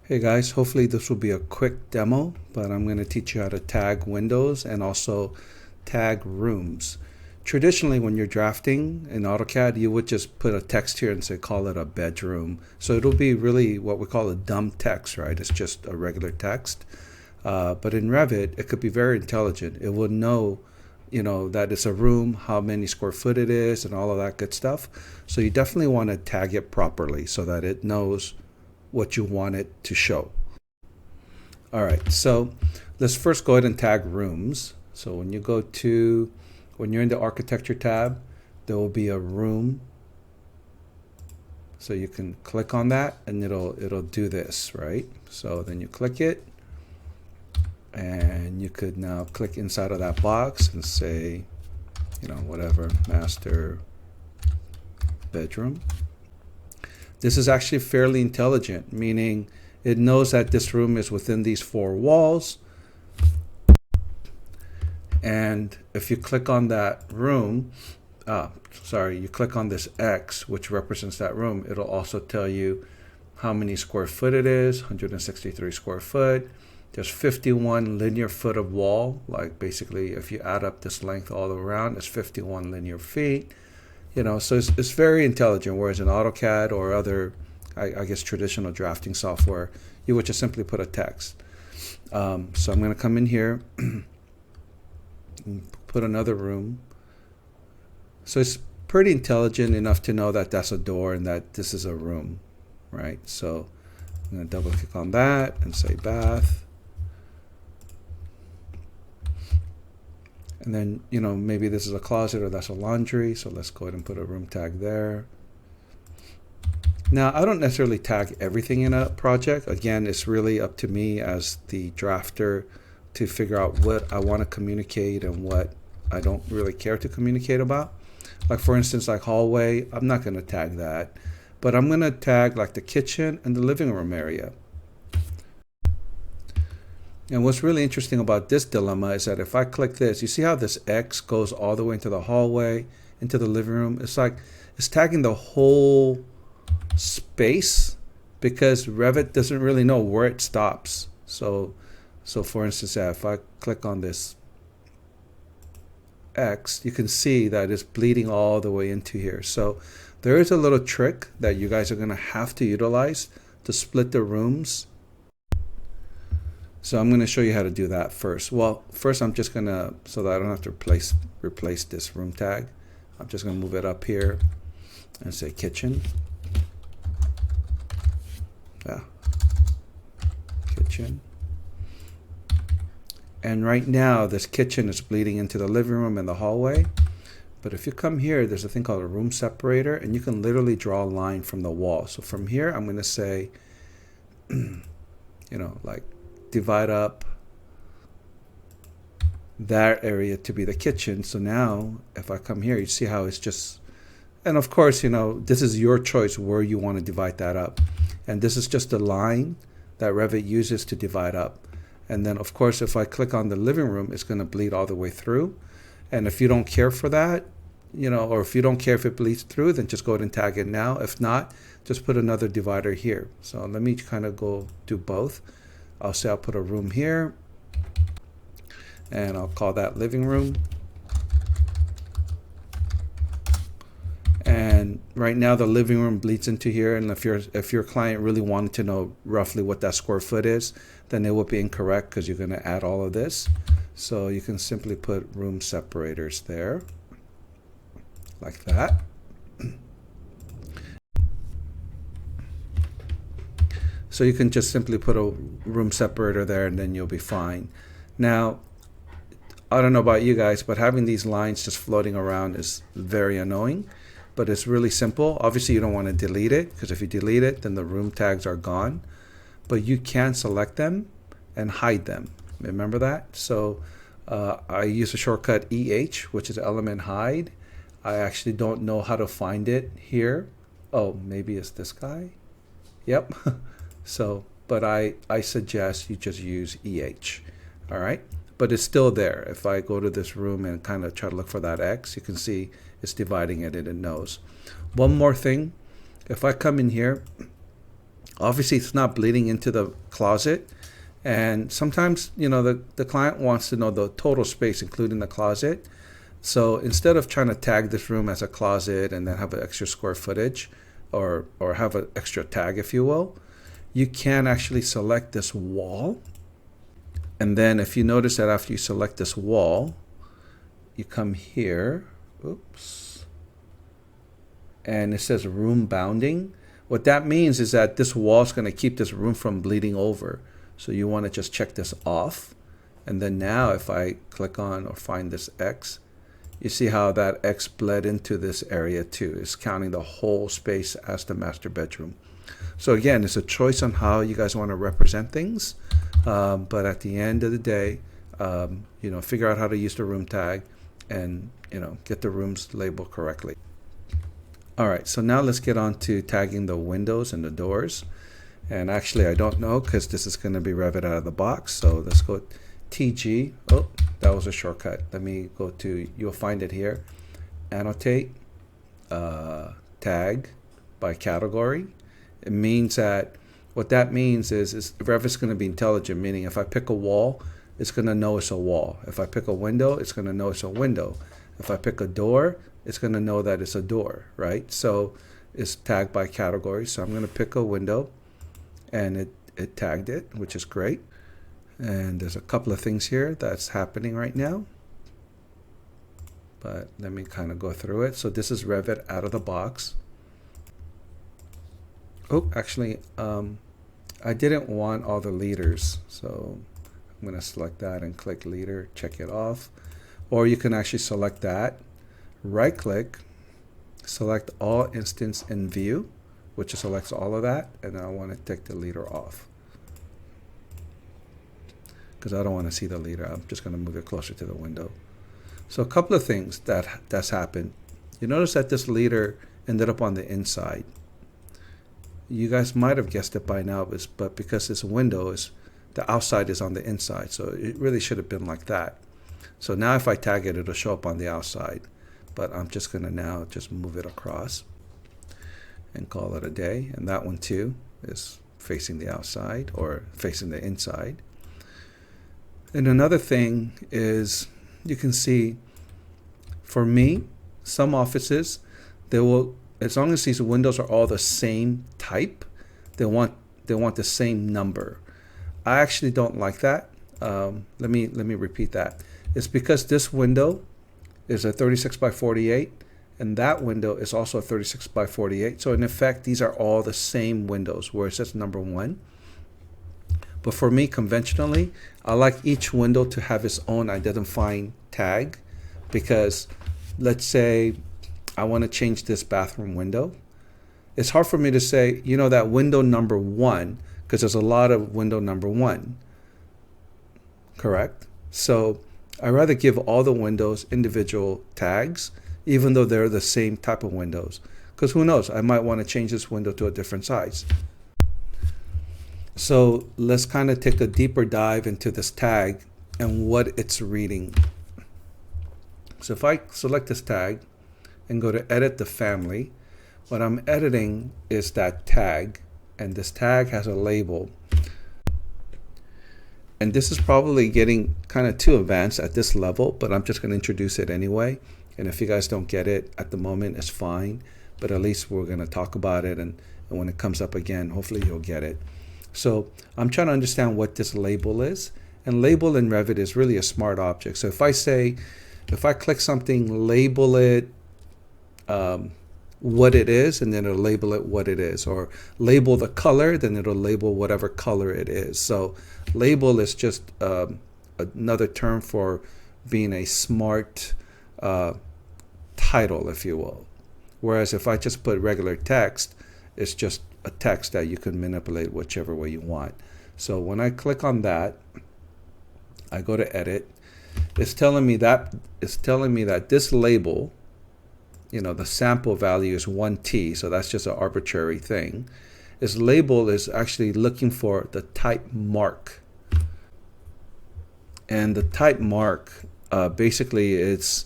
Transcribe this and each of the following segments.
Hey guys, hopefully this will be a quick demo, but I'm going to teach you how to tag windows and also tag rooms. Traditionally, when you're drafting in AutoCAD, you would just put a text here and say, call it a bedroom. So it'll be really what we call a dumb text, right? It's just a regular text. But in Revit, it could be very intelligent. It will know, that it's a room, how many square foot it is, and all of that good stuff. So you definitely want to tag it properly so that it knows what you want it to show. All right, so let's first go ahead and tag rooms. So when you're in the architecture tab, there will be a room. So you can click on that and it'll do this, right? So then you click it and you could now click inside of that box and say, whatever, master bedroom. This is actually fairly intelligent, meaning it knows that this room is within these four walls. And if you click on that room, you click on this X, which represents that room, it'll also tell you how many square foot it is, 163 square foot. There's 51 linear foot of wall, like basically if you add up this length all around, it's 51 linear feet. So it's very intelligent, whereas in AutoCAD or other, I guess, traditional drafting software, you would just simply put a text. So I'm going to come in here and put another room. So it's pretty intelligent enough to know that that's a door and that this is a room, right? So I'm going to double click on that and say bath. And then, maybe this is a closet or that's a laundry. So let's go ahead and put a room tag there. Now, I don't necessarily tag everything in a project. Again, it's really up to me as the drafter to figure out what I want to communicate and what I don't really care to communicate about. Like for instance, like hallway, I'm not going to tag that. But I'm going to tag like the kitchen and the living room area. And what's really interesting about this dilemma is that if I click this, you see how this X goes all the way into the hallway, into the living room? It's like it's tagging the whole space because Revit doesn't really know where it stops. So for instance, if I click on this X, you can see that it's bleeding all the way into here. So there is a little trick that you guys are going to have to utilize to split the rooms. So I'm going to show you how to do that first. Well, first I'm just going to, so that I don't have to replace this room tag, I'm just going to move it up here and say kitchen. Yeah. Kitchen. And right now this kitchen is bleeding into the living room and the hallway. But if you come here, there's a thing called a room separator, and you can literally draw a line from the wall. So from here, I'm going to say, like, divide up that area to be the kitchen. So now if I come here, you see how it's just, and of course, this is your choice where you want to divide that up. And this is just a line that Revit uses to divide up. And then of course, if I click on the living room, it's going to bleed all the way through. And if you don't care for that, or if you don't care if it bleeds through, then just go ahead and tag it now. If not, just put another divider here. So let me kind of go do both. I'll say I'll put a room here and I'll call that living room. And right now the living room bleeds into here, and if your client really wanted to know roughly what that square foot is, then it would be incorrect because you're going to add all of this. So you can simply put room separators there like that. So you can just simply put a room separator there and then you'll be fine. Now, I don't know about you guys, but having these lines just floating around is very annoying, but it's really simple. Obviously you don't want to delete it, because if you delete it, then the room tags are gone, but you can select them and hide them. Remember that? So I use a shortcut EH, which is element hide. I actually don't know how to find it here. Oh, maybe it's this guy. Yep. So, but I suggest you just use EH, all right? But it's still there. If I go to this room and kind of try to look for that X, you can see it's dividing it and it knows. One more thing, if I come in here Obviously, it's not bleeding into the closet. And sometimes, the client wants to know the total space, including the closet. So instead of trying to tag this room as a closet and then have an extra square footage or have an extra tag, if you will, you can actually select this wall. And then if you notice that after you select this wall, you come here, oops, and it says room bounding. What that means is that this wall is going to keep this room from bleeding over. So you want to just check this off. And then now if I click on or find this X, you see how that X bled into this area too. It's counting the whole space as the master bedroom. So again, it's a choice on how you guys want to represent things. But at the end of the day, figure out how to use the room tag and, get the rooms labeled correctly. All right, so now let's get on to tagging the windows and the doors. And actually, I don't know because this is going to be Revit out of the box. So let's go TG. Oh, that was a shortcut. Let me go to, you'll find it here. Annotate, tag by category. It means that, what that means is Revit's going to be intelligent, meaning if I pick a wall, it's going to know it's a wall. If I pick a window, it's going to know it's a window. If I pick a door, it's going to know that it's a door, right? So it's tagged by category. So I'm going to pick a window, and it tagged it, which is great. And there's a couple of things here that's happening right now. But let me kind of go through it. So this is Revit out of the box. Oh, actually, I didn't want all the leaders. So I'm going to select that and click leader, check it off. Or you can actually select that, right click, select all instance in view, which selects all of that. And then I want to take the leader off, because I don't want to see the leader. I'm just going to move it closer to the window. So a couple of things that's happened. You notice that this leader ended up on the inside. You guys might have guessed it by now, but because this window is, the outside is on the inside. So it really should have been like that. So now if I tag it, it'll show up on the outside. But I'm just going to now just move it across and call it a day. And that one too is facing the outside or facing the inside. And another thing is, you can see, for me, some offices, they will, as long as these windows are all the same type, they want the same number. I actually don't like that. Let me repeat that. It's because this window is a 36 by 48, and that window is also a 36 by 48. So in effect, these are all the same windows, where it says number 1. But for me, conventionally, I like each window to have its own identifying tag, because let's say I want to change this bathroom window. It's hard for me to say, that window number 1, because there's a lot of window number 1, correct? So I rather give all the windows individual tags, even though they're the same type of windows, because who knows, I might want to change this window to a different size. So let's kind of take a deeper dive into this tag and what it's reading. So if I select this tag and go to edit the family, what I'm editing is that tag, and this tag has a label. And this is probably getting kind of too advanced at this level, but I'm just going to introduce it anyway. And if you guys don't get it at the moment, it's fine. But at least we're going to talk about it, and when it comes up again, hopefully you'll get it. So I'm trying to understand what this label is. And label in Revit is really a smart object. So if I click something, label it what it is, and then it'll label it what it is. Or label the color, then it'll label whatever color it is. So label is just another term for being a smart title, if you will. Whereas if I just put regular text, it's just a text that you can manipulate whichever way you want. So when I click on that, I go to edit. It's telling me that this label, the sample value is 1T, so that's just an arbitrary thing. This label is actually looking for the type mark. And the type mark, basically it's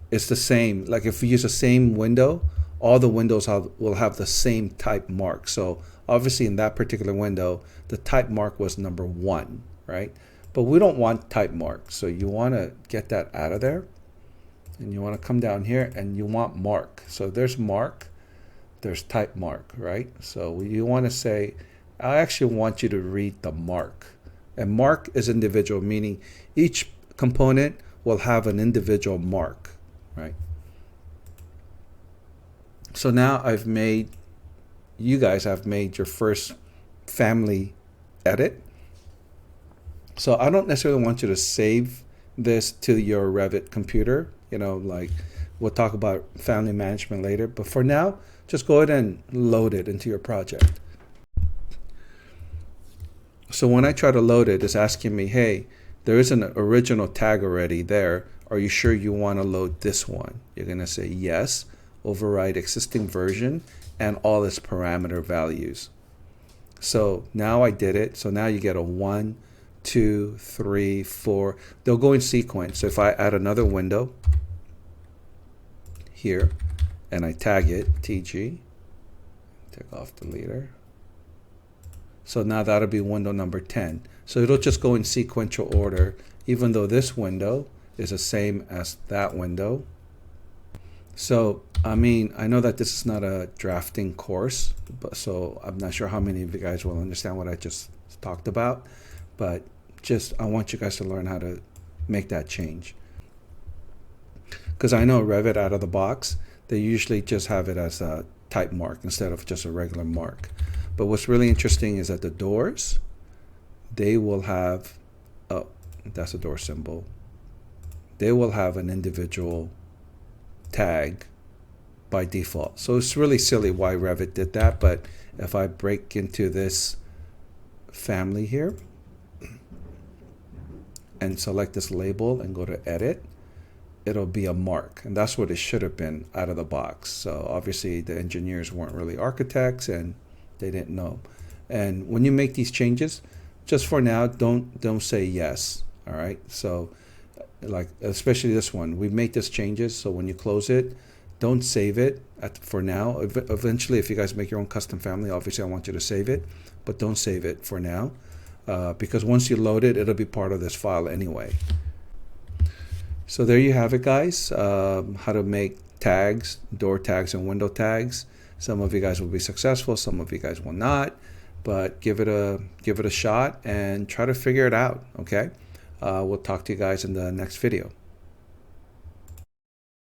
the same. Like if we use the same window, all the windows will have the same type mark. So Obviously, in that particular window, the type mark was number 1, right? But we don't want type mark, so you want to get that out of there. And you want to come down here and you want mark. So there's mark, there's type mark, right? So you want to say, I actually want you to read the mark. And mark is individual, meaning each component will have an individual mark, right? So now you guys have made your first family edit. So I don't necessarily want you to save this to your Revit computer. Like we'll talk about family management later. But for now, just go ahead and load it into your project. So when I try to load it, it's asking me, hey, there is an original tag already there. Are you sure you want to load this one? You're going to say yes, override existing version and all its parameter values. So now I did it. So now you get a 1, 2, 3, 4. They'll go in sequence. So if I add another window here and I tag it TG, take off the leader. So now that'll be window number 10. So it'll just go in sequential order, even though this window is the same as that window. So, I mean, I know that this is not a drafting course, but so I'm not sure how many of you guys will understand what I just talked about, but I want you guys to learn how to make that change. Because I know Revit out of the box, they usually just have it as a type mark instead of just a regular mark. But what's really interesting is that the doors, they will have, oh, that's a door symbol. They will have an individual tag by default. So it's really silly why Revit did that. But if I break into this family here and select this label and go to edit, it'll be a mark. And that's what it should have been out of the box. So obviously the engineers weren't really architects and they didn't know. And when you make these changes, just for now, don't say yes. All right. So like, especially this one, we made these changes. So when you close it, don't save it for now. Eventually, if you guys make your own custom family, obviously I want you to save it, but don't save it for now. Because once you load it, it'll be part of this file anyway. So there you have it, guys. How to make tags, door tags and window tags. Some of you guys will be successful, some of you guys will not, but give it a shot and try to figure it out, okay? We'll talk to you guys in the next video.